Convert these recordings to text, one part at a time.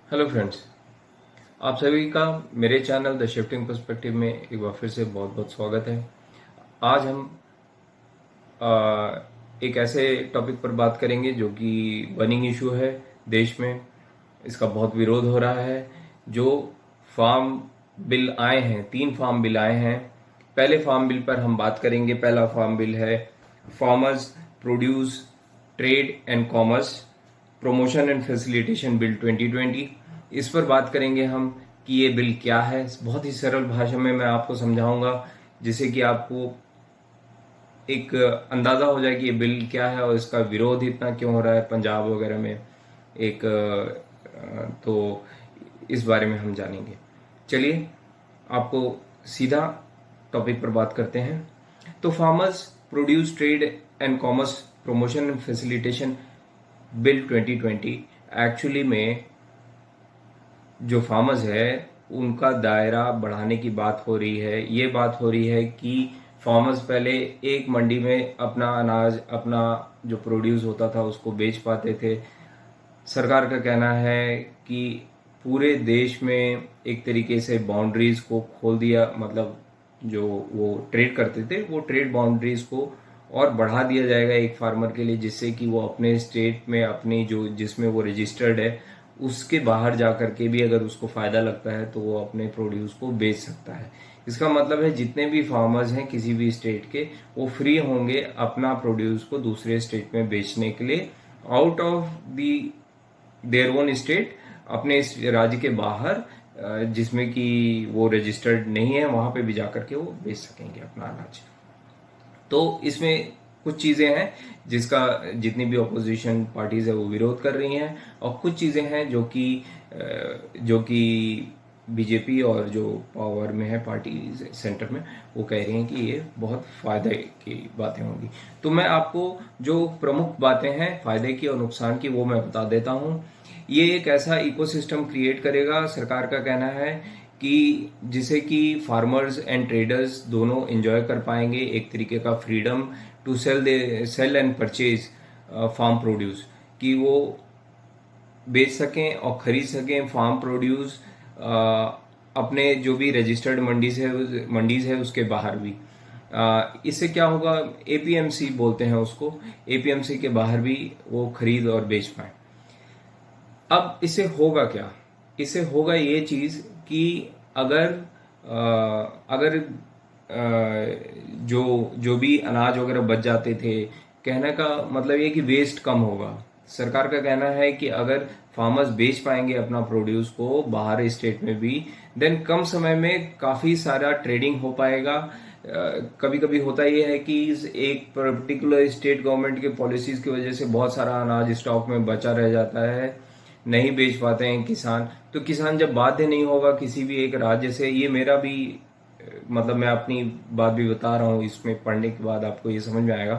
Hello friends, आप सभी का मेरे चैनल द शिफ्टिंग पर्सपेक्टिव में एक बार फिर से बहुत बहुत स्वागत है। आज हम आ, एक ऐसे टॉपिक पर बात करेंगे जो कि बर्निंग इशू है देश में। इसका बहुत विरोध हो रहा है। जो फार्म बिल आए हैं, 3 फार्म बिल आए हैं। पहले फार्म बिल पर हम बात करेंगे। पहला फार्म बिल है farmers produce trade and commerce promotion and facilitation bill 2020। इस पर बात करेंगे हम कि ये बिल क्या है। बहुत ही सरल भाषा में मैं आपको समझाऊंगा, जिससे कि आपको एक अंदाजा हो जाए कि ये बिल क्या है और इसका विरोध इतना क्यों हो रहा है पंजाब वगैरह में। एक तो इस बारे में हम जानेंगे। चलिए आपको सीधा टॉपिक पर बात करते हैं। तो farmers produce trade and commerce promotion and facilitation bill 2020 actually में जो फार्मर्स है उनका दायरा बढ़ाने की बात हो रही है। ये बात हो रही है कि फार्मर्स पहले एक मंडी में अपना अनाज, अपना जो प्रोड्यूस होता था उसको बेच पाते थे। सरकार का कहना है कि पूरे देश में एक तरीके से बाउंड्रीज को खोल दिया, मतलब जो वो ट्रेड करते थे वो ट्रेड बाउंड्रीज को और बढ़ा दिया जाएगा एक फार्मर के लिए, जिससे कि वो अपने स्टेट में अपनी जो जिसमें वो रजिस्टर्ड है उसके बाहर जा करके भी अगर उसको फायदा लगता है तो वो अपने प्रोड्यूस को बेच सकता है। इसका मतलब है जितने भी फार्मर्स हैं किसी भी स्टेट के, वो फ्री होंगे अपना प्रोड्यूस को दूसरे स्टेट में बेचने के लिए, out of the their own state, अपने इस राज्य के बाहर जिसमें कि वो रजिस्टर्ड नहीं है वहां पे भी जाकर के वो बेच सकेंगे अपना अनाज। तो इसमें कुछ चीजें हैं जिसका जितनी भी ऑपोजिशन पार्टीज है वो विरोध कर रही हैं, और कुछ चीजें हैं जो कि बीजेपी और जो पावर में है पार्टी सेंटर में, वो कह रही हैं कि ये बहुत फायदे की बातें होंगी। तो मैं आपको जो प्रमुख बातें हैं फायदे की और नुकसान की वो मैं बता देता हूं। ये एक ऐसा इकोसिस्टम क्रिएट करेगा, सरकार का कहना है कि जिसे कि फार्मर्स एंड ट्रेडर्स दोनों एंजॉय कर पाएंगे एक तरीके का freedom to sell and purchase farm produce, कि वो बेच सकें और खरीद सकें फार्म प्रोड्यूस अपने जो भी रजिस्टर्ड मंडीज है उसके बाहर भी। इससे क्या होगा, एपीएमसी बोलते हैं उसको, एपीएमसी के बाहर भी वो खरीद और बेच पाए। अब इससे होगा क्या? इससे होगा ये चीज कि अगर अगर जो जो भी अनाज वगैरह बच जाते थे, कहने का मतलब ये कि वेस्ट कम होगा। सरकार का कहना है कि अगर फार्मर्स बेच पाएंगे अपना प्रोड्यूस को बाहर स्टेट में भी, देन कम समय में काफी सारा ट्रेडिंग हो पाएगा। कभी कभी होता यह है कि एक पर्टिकुलर स्टेट गवर्नमेंट के पॉलिसीज की वजह से बहुत सारा अनाज स्टॉक में बचा रह जाता है, नहीं बेच पाते हैं किसान। तो किसान जब बाध्य नहीं होगा किसी भी एक राज्य से, ये मेरा भी मतलब मैं अपनी बात भी बता रहा हूँ, इसमें पढ़ने के बाद आपको ये समझ में आएगा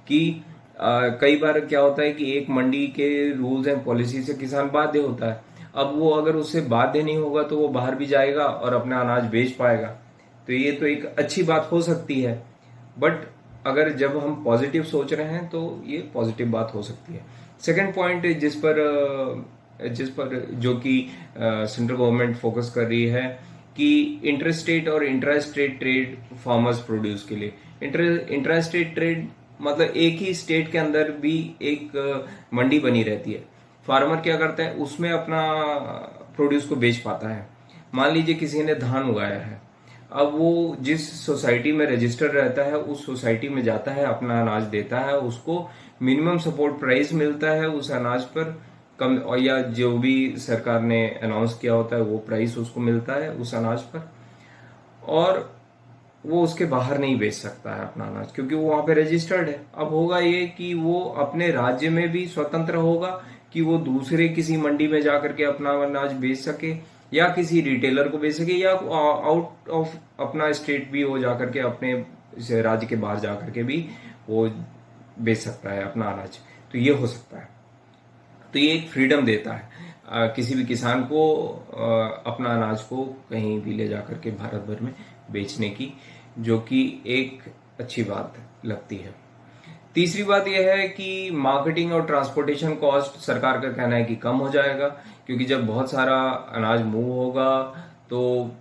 कि कई बार क्या होता है कि एक मंडी के रूल्स एंड पॉलिसी से किसान बाध्य होता है। अब वो अगर उससे बाध्य नहीं होगा तो वो बाहर भी जाएगा और अपना अनाज बेच पाएगा। तो ये तो एक अच्छी बात हो सकती है, बट अगर जब हम पॉजिटिव सोच रहे हैं तो ये पॉजिटिव बात हो सकती है। सेकंड पॉइंट जिस पर जो कि सेंट्रल गवर्नमेंट फोकस कर रही है कि इंटरस्टेट और इंट्रास्टेट ट्रेड फार्मर्स प्रोड्यूस के लिए। इंट्रास्टेट ट्रेड मतलब एक ही स्टेट के अंदर भी एक मंडी बनी रहती है। फार्मर क्या करता है, उसमें अपना प्रोड्यूस को बेच पाता है। मान लीजिए किसी ने धान उगाया है, अब वो जिस सोसाइटी में रजिस्टर्ड रहता है उस सोसाइटी में जाता है, अपना अनाज देता है, उसको मिनिमम सपोर्ट प्राइस मिलता है उस अनाज पर, कम और या जो भी सरकार ने अनाउंस किया होता है वो प्राइस उसको मिलता है उस अनाज पर, और वो उसके बाहर नहीं बेच सकता है अपना अनाज क्योंकि वो वहां पे रजिस्टर्ड है। अब होगा ये कि वो अपने राज्य में भी स्वतंत्र होगा कि वो दूसरे किसी मंडी में जाकर के अपना अनाज बेच सके, या किसी रिटेलर को बेच सके, या आउट ऑफ अपना स्टेट भी वो जाकर के अपने राज्य के बाहर जाकर के भी वो बेच सकता है अपना अनाज। तो ये हो सकता है। तो ये एक फ्रीडम देता है किसी भी किसान को अपना अनाज को कहीं भी ले जाकर के भारत भर में बेचने की, जो कि एक अच्छी बात लगती है। तीसरी बात यह है कि मार्केटिंग और ट्रांसपोर्टेशन कॉस्ट सरकार का कहना है कि कम हो जाएगा, क्योंकि जब बहुत सारा अनाज मूव होगा तो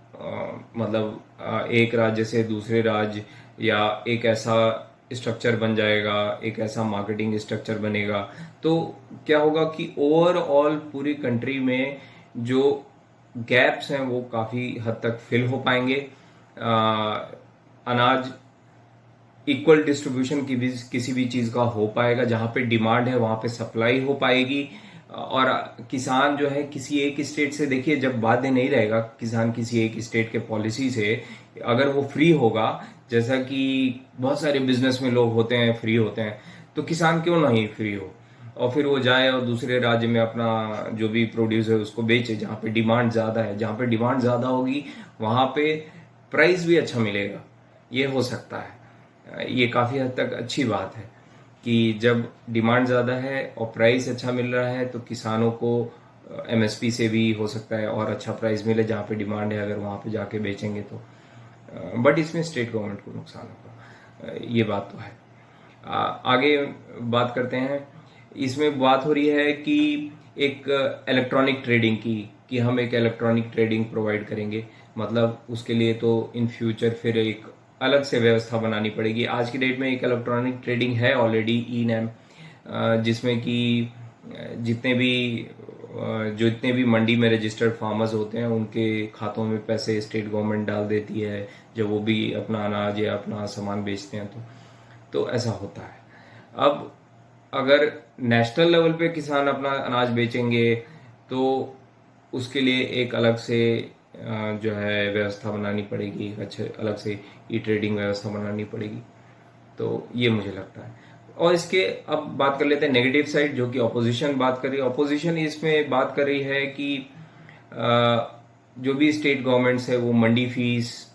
मतलब एक राज्य से दूसरे राज्य, या एक ऐसा स्ट्रक्चर बन जाएगा, एक ऐसा मार्केटिंग स्ट्रक्चर बनेगा, तो क्या होगा कि ओवरऑल पूरी कंट्री में जो गैप्स हैं वो काफ़ी हद तक फिल हो पाएंगे। अनाज इक्वल डिस्ट्रीब्यूशन की भी किसी भी चीज़ का हो पाएगा, जहाँ पे डिमांड है वहाँ पे सप्लाई हो पाएगी। और किसान जो है किसी एक स्टेट से, देखिए जब बाध्य नहीं रहेगा किसान किसी एक स्टेट के पॉलिसी से, अगर वो फ्री होगा, जैसा कि बहुत सारे बिजनेस में लोग होते हैं फ्री होते हैं, तो किसान क्यों नहीं फ्री हो, और फिर वो जाए और दूसरे राज्य में अपना जो भी प्रोड्यूस है उसको बेचे जहाँ पे डिमांड ज़्यादा है। जहाँ पे डिमांड ज़्यादा होगी वहाँ पे प्राइस भी अच्छा मिलेगा, ये हो सकता है। ये काफ़ी हद तक अच्छी बात है कि जब डिमांड ज़्यादा है और प्राइस अच्छा मिल रहा है तो किसानों को एमएसपी से भी हो सकता है और अच्छा प्राइस मिले जहाँ पे डिमांड है, अगर वहाँ पे जाके बेचेंगे तो। बट इसमें स्टेट गवर्नमेंट को नुकसान होगा, ये बात तो है। आगे बात करते हैं। इसमें बात हो रही है कि एक इलेक्ट्रॉनिक ट्रेडिंग की, कि हम एक इलेक्ट्रॉनिक ट्रेडिंग प्रोवाइड करेंगे। मतलब उसके लिए तो इन फ्यूचर फिर एक अलग से व्यवस्था बनानी पड़ेगी। आज की डेट में एक इलेक्ट्रॉनिक ट्रेडिंग है ऑलरेडी, ई नैम, जिसमें कि जितने भी जितने भी मंडी में रजिस्टर्ड फार्मर्स होते हैं उनके खातों में पैसे स्टेट गवर्नमेंट डाल देती है जब वो भी अपना अनाज या अपना सामान बेचते हैं। तो ऐसा होता है। अब अगर नेशनल लेवल पे किसान अपना अनाज बेचेंगे तो उसके लिए एक अलग से जो है व्यवस्था बनानी पड़ेगी, एक अच्छे अलग से ई ट्रेडिंग व्यवस्था बनानी पड़ेगी। तो ये मुझे लगता है। और इसके अब बात कर लेते हैं नेगेटिव साइड, जो कि ऑपोजिशन बात कर रही है। ऑपोजिशन इसमें बात कर रही है कि जो भी स्टेट गवर्नमेंट्स है वो मंडी फीस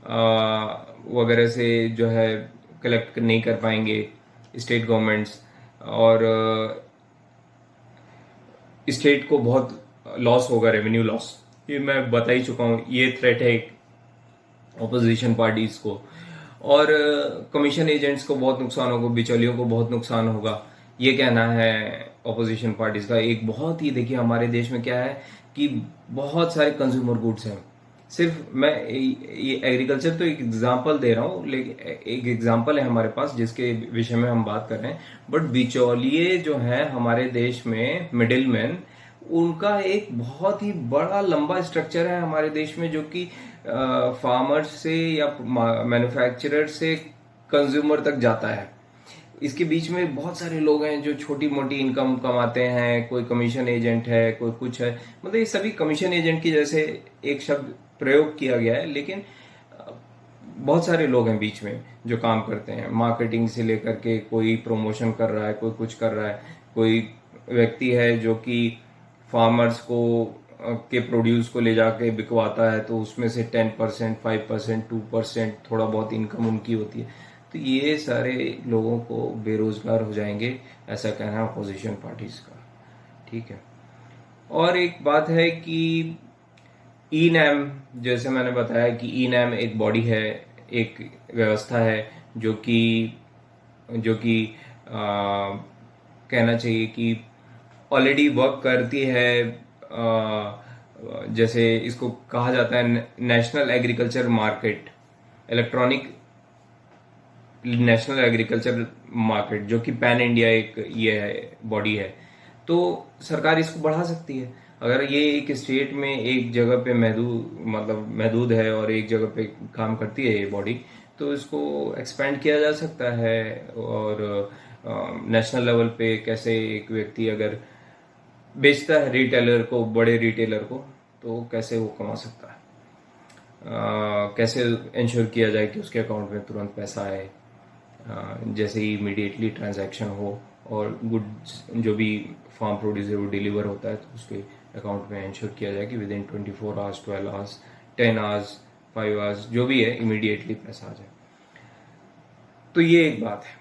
वगैरह से जो है कलेक्ट नहीं कर पाएंगे स्टेट गवर्नमेंट्स, और स्टेट को बहुत लॉस होगा, रेवेन्यू लॉस। ये मैं बता ही चुका हूँ, ये थ्रेट है ऑपोजिशन पार्टीज को। और कमीशन एजेंट्स को बहुत नुकसान होगा, बिचौलियों को बहुत नुकसान होगा, ये कहना है ऑपोजिशन पार्टीज का। एक बहुत ही, देखिए हमारे देश में क्या है कि बहुत सारे कंज्यूमर गुड्स हैं। सिर्फ मैं ये एग्रीकल्चर तो एक एग्जांपल दे रहा हूँ, लेकिन एक एग्जांपल है हमारे पास जिसके विषय में हम बात कर रहे हैं। बट बिचौलिए जो हैं हमारे देश में, मिडिल मैन, उनका एक बहुत ही बड़ा लंबा स्ट्रक्चर है हमारे देश में, जो कि फार्मर से या मैन्युफैक्चरर से कंज्यूमर तक जाता है। इसके बीच में बहुत सारे लोग हैं जो छोटी मोटी इनकम कमाते हैं, कोई कमीशन एजेंट है, कोई कुछ है। मतलब ये सभी कमीशन एजेंट की जैसे एक शब्द प्रयोग किया गया है, लेकिन बहुत सारे लोग हैं बीच में जो काम करते हैं, मार्केटिंग से लेकर के, कोई प्रमोशन कर रहा है, कोई कुछ कर रहा है, कोई व्यक्ति है जो कि फार्मर्स को के प्रोड्यूस को ले जाके बिकवाता है, तो उसमें से 10%, 5%, 2% थोड़ा बहुत इनकम उनकी होती है। तो ये सारे लोगों को बेरोजगार हो जाएंगे, ऐसा कहना है अपोजिशन पार्टीज का। ठीक है। और एक बात है कि ई नैम, जैसे मैंने बताया कि ई नैम एक बॉडी है, एक व्यवस्था है जो कि कहना चाहिए कि ऑलरेडी वर्क करती है। जैसे इसको कहा जाता है national agriculture market, electronic national agriculture market, जो कि पैन इंडिया एक ये है, बॉडी है। तो सरकार इसको बढ़ा सकती है। अगर ये एक स्टेट में एक जगह पे महदूद है और एक जगह पे काम करती है ये बॉडी, तो इसको एक्सपेंड किया जा सकता है। और नेशनल लेवल पे कैसे एक व्यक्ति अगर बेचता है रिटेलर को, बड़े रिटेलर को, तो कैसे वो कमा सकता है, कैसे इंश्योर किया जाए कि उसके अकाउंट में तुरंत पैसा आए, जैसे ही इमीडिएटली ट्रांजैक्शन हो और गुड्स जो भी फार्म प्रोड्यूस है वो डिलीवर होता है, तो उसके अकाउंट में इंश्योर किया जाए कि with in 24 hours, 12 hours, 10 hours, 5 hours, जो भी है, इमीडिएटली पैसा आ जाए। तो ये एक बात है।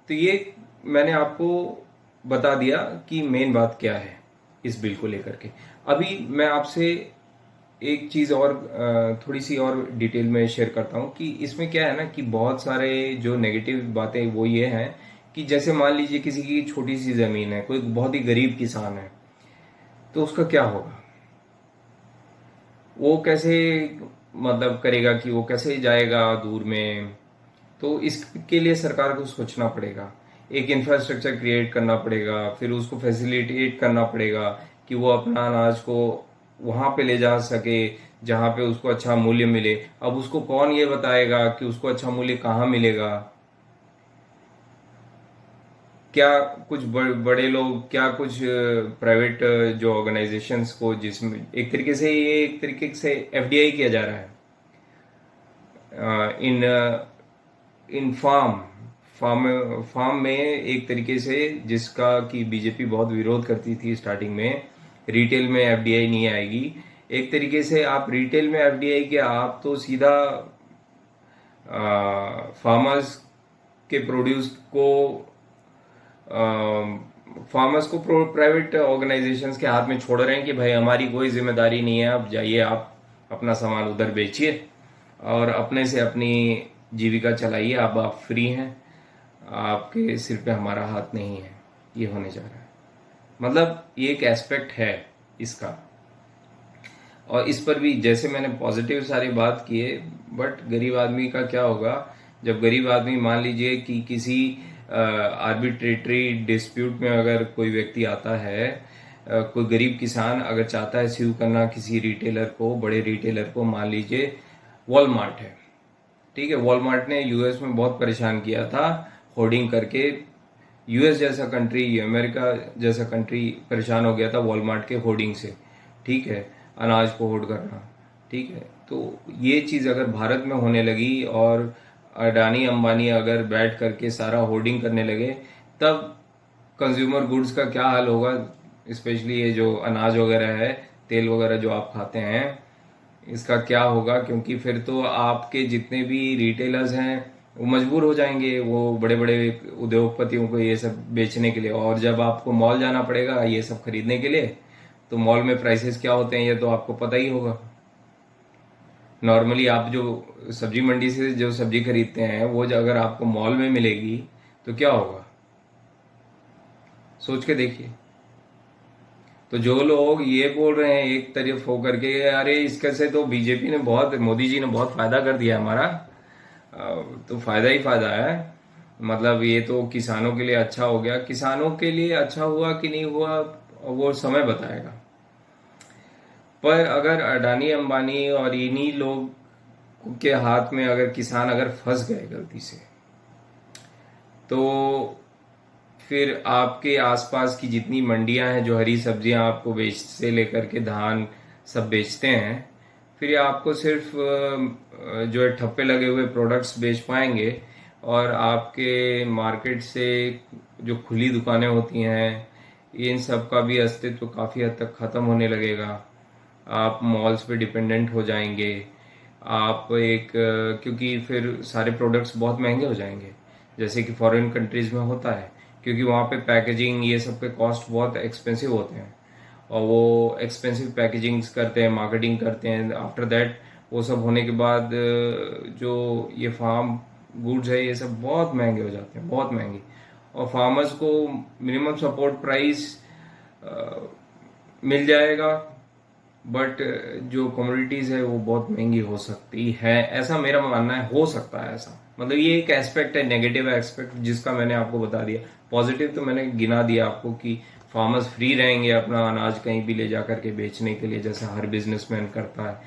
तो ये मैंने आपको बता दिया कि मेन बात क्या है इस बिल को लेकर के। अभी मैं आपसे एक चीज़ और थोड़ी सी और डिटेल में शेयर करता हूँ कि इसमें क्या है ना कि बहुत सारे जो नेगेटिव बातें वो ये हैं कि जैसे मान लीजिए किसी की छोटी सी ज़मीन है, कोई बहुत ही गरीब किसान है, तो उसका क्या होगा? वो कैसे मतलब करेगा कि वो कैसे जाएगा दूर में? तो इसके लिए सरकार को सोचना पड़ेगा, एक इंफ्रास्ट्रक्चर क्रिएट करना पड़ेगा, फिर उसको फैसिलिटेट करना पड़ेगा कि वो अपना अनाज को वहां पे ले जा सके जहां पे उसको अच्छा मूल्य मिले। अब उसको कौन ये बताएगा कि उसको अच्छा मूल्य कहाँ मिलेगा? क्या कुछ बड़े लोग, क्या कुछ प्राइवेट जो ऑर्गेनाइजेशंस को, जिसमें एक तरीके से ये एक तरीके से एफडीआई किया जा रहा है इन इन फार्म में एक तरीके से, जिसका कि बीजेपी बहुत विरोध करती थी स्टार्टिंग में, रिटेल में एफडीआई नहीं आएगी। एक तरीके से आप रिटेल में एफडीआई के, आप तो सीधा फार्मर्स के प्रोड्यूस को फार्मर्स को प्राइवेट ऑर्गेनाइजेशंस के हाथ में छोड़ रहे हैं कि भाई हमारी कोई जिम्मेदारी नहीं है, अब जाइए आप अपना सामान उधर बेचिए और अपने से अपनी जीविका चलाइए, अब आप फ्री हैं, आपके सिर पे हमारा हाथ नहीं है। ये होने जा रहा है, मतलब ये एक एस्पेक्ट है इसका। और इस पर भी जैसे मैंने पॉजिटिव सारी बात की है, बट गरीब आदमी का क्या होगा जब गरीब आदमी, मान लीजिए कि किसी आर्बिट्रेटरी डिस्प्यूट में अगर कोई व्यक्ति आता है, कोई गरीब किसान अगर चाहता है स्यू करना किसी रिटेलर को, बड़े रिटेलर को, मान लीजिए वॉलमार्ट है, ठीक है, वॉलमार्ट ने यूएस में बहुत परेशान किया था होर्डिंग करके। यूएस जैसा कंट्री, अमेरिका जैसा कंट्री परेशान हो गया था वॉलमार्ट के होर्डिंग से, ठीक है, अनाज को होर्ड करना, ठीक है। तो ये चीज़ अगर भारत में होने लगी और अडानी अंबानी अगर बैठ करके सारा होर्डिंग करने लगे, तब कंज्यूमर गुड्स का क्या हाल होगा, स्पेशली ये जो अनाज वगैरह है, तेल वगैरह जो आप खाते हैं, इसका क्या होगा? क्योंकि फिर तो आपके जितने भी रिटेलर्स हैं वो मजबूर हो जाएंगे, वो बड़े बड़े उद्योगपतियों को ये सब बेचने के लिए। और जब आपको मॉल जाना पड़ेगा ये सब खरीदने के लिए, तो मॉल में प्राइसेस क्या होते हैं ये तो आपको पता ही होगा। नॉर्मली आप जो सब्जी मंडी से जो सब्जी खरीदते हैं वो अगर आपको मॉल में मिलेगी तो क्या होगा, सोच के देखिए। तो जो लोग ये बोल रहे हैं एक तरफ होकर के, अरे इसके से तो बीजेपी ने बहुत, मोदी जी ने बहुत फायदा कर दिया हमारा, तो फायदा ही फायदा है, मतलब ये तो किसानों के लिए अच्छा हो गया। किसानों के लिए अच्छा हुआ कि नहीं हुआ वो समय बताएगा। पर अगर अडानी अंबानी और इन्हीं लोग के हाथ में अगर किसान अगर फंस गए गलती से, तो फिर आपके आसपास की जितनी मंडियां हैं जो हरी सब्जियां आपको बेच से लेकर के धान सब बेचते हैं, फिर ये आपको सिर्फ जो है ठप्पे लगे हुए प्रोडक्ट्स बेच पाएंगे। और आपके मार्केट से जो खुली दुकानें होती हैं, इन सब का भी अस्तित्व काफ़ी हद तक ख़त्म होने लगेगा। आप मॉल्स पे डिपेंडेंट हो जाएंगे, आप एक क्योंकि फिर सारे प्रोडक्ट्स बहुत महंगे हो जाएंगे, जैसे कि फॉरेन कंट्रीज में होता है, क्योंकि वहाँ पे पैकेजिंग ये सब के कॉस्ट बहुत एक्सपेंसिव होते हैं, और वो एक्सपेंसिव पैकेजिंग्स करते हैं, मार्केटिंग करते हैं। आफ्टर दैट वो सब होने के बाद जो ये फार्म गुड्स है ये सब बहुत महंगे हो जाते हैं, बहुत महंगे। और फार्मर्स को मिनिमम सपोर्ट प्राइस मिल जाएगा, बट जो कमोडिटीज है वो बहुत महंगी हो सकती है, ऐसा मेरा मानना है। हो सकता है ऐसा, मतलब ये एक एस्पेक्ट है, नेगेटिव एस्पेक्ट जिसका मैंने आपको बता दिया। पॉजिटिव तो मैंने गिना दिया आपको कि फार्मर्स फ्री रहेंगे अपना अनाज कहीं भी ले जा करके बेचने के लिए, जैसा हर बिजनेसमैन करता है।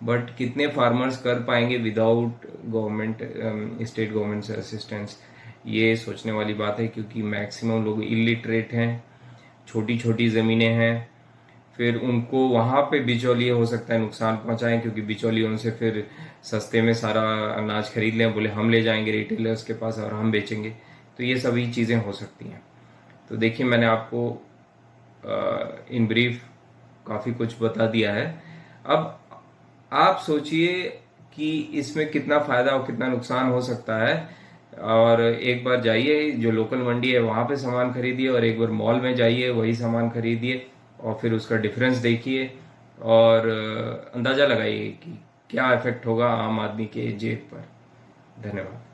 बट कितने फार्मर्स कर पाएंगे विदाउट गवर्नमेंट, स्टेट गवर्नमेंट से असिस्टेंस, ये सोचने वाली बात है, क्योंकि मैक्सिमम लोग इलिटरेट हैं, छोटी छोटी ज़मीनें हैं। फिर उनको वहाँ पे बिचौलिए हो सकता है नुकसान पहुंचाएं, क्योंकि बिचौलियों से फिर सस्ते में सारा अनाज खरीद लें, बोले हम ले जाएंगे रिटेलर्स के पास और हम बेचेंगे। तो ये सभी चीज़ें हो सकती हैं। तो देखिए मैंने आपको इन ब्रीफ काफ़ी कुछ बता दिया है। अब आप सोचिए कि इसमें कितना फ़ायदा और कितना नुकसान हो सकता है। और एक बार जाइए जो लोकल मंडी है वहाँ पे सामान खरीदिए, और एक बार मॉल में जाइए वही सामान खरीदिए, और फिर उसका डिफरेंस देखिए और अंदाज़ा लगाइए कि क्या इफेक्ट होगा आम आदमी के जेब पर। धन्यवाद।